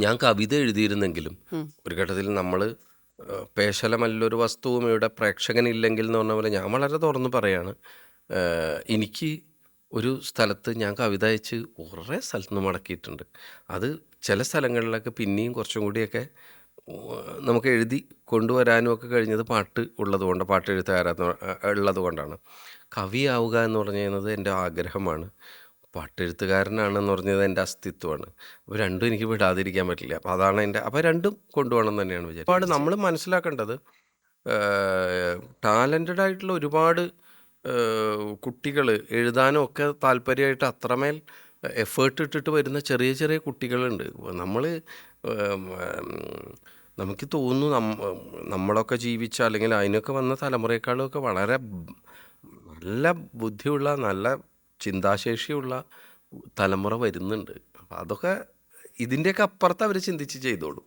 ഞാൻ കവിത എഴുതിയിരുന്നെങ്കിലും ഉം. ഒരു ഘട്ടത്തിൽ നമ്മൾ പേശലമല്ലൊരു വസ്തുവും ഇവിടെ പ്രേക്ഷകനില്ലെങ്കിൽ എന്ന് പറഞ്ഞ പോലെ ഞാൻ വളരെ തുറന്ന് പറയാണ്. എനിക്ക് ഒരു സ്ഥലത്ത് ഞാൻ കവിത അയച്ച് കുറേ സ്ഥലത്ത് നിന്ന് മടക്കിയിട്ടുണ്ട്. അത് ചില സ്ഥലങ്ങളിലൊക്കെ പിന്നെയും കുറച്ചും കൂടിയൊക്കെ നമുക്ക് എഴുതി കൊണ്ടുവരാനും ഒക്കെ കഴിഞ്ഞത് പാട്ട് ഉള്ളതുകൊണ്ട്, പാട്ട് എഴുത്തുകാരെന്ന് ഉള്ളത് കൊണ്ടാണ്. കവിയാവുക എന്ന് പറഞ്ഞു കഴിഞ്ഞത് എൻ്റെ ആഗ്രഹമാണ്. പാട്ടെഴുത്തുകാരനാണെന്ന് പറഞ്ഞത് എൻ്റെ അസ്തിത്വമാണ്. അപ്പോൾ രണ്ടും എനിക്ക് വിടാതിരിക്കാൻ പറ്റില്ല. അപ്പോൾ അതാണ് എൻ്റെ, അപ്പോൾ രണ്ടും കൊണ്ടുപോകണം എന്ന് തന്നെയാണ് വിചാരിച്ചത്. ഒരുപാട് നമ്മൾ തീർച്ചയായും. മനസ്സിലാക്കേണ്ടത് ടാലൻറ്റഡ് ആയിട്ടുള്ള ഒരുപാട് കുട്ടികൾ എഴുതാനും ഒക്കെ താല്പര്യമായിട്ട് അത്രമേൽ എഫേർട്ട് ഇട്ടിട്ട് വരുന്ന ചെറിയ ചെറിയ കുട്ടികളുണ്ട്. നമ്മൾ നമുക്ക് തോന്നുന്നു നമ്മളൊക്കെ ജീവിച്ച അല്ലെങ്കിൽ അതിനൊക്കെ വന്ന തലമുറയെക്കാളുമൊക്കെ വളരെ നല്ല ബുദ്ധിയുള്ള, നല്ല ചിന്താശേഷിയുള്ള തലമുറ വരുന്നുണ്ട്. അപ്പം അതൊക്കെ ഇതിൻ്റെയൊക്കെ അപ്പുറത്ത് അവർ ചിന്തിച്ച് ചെയ്തോളും.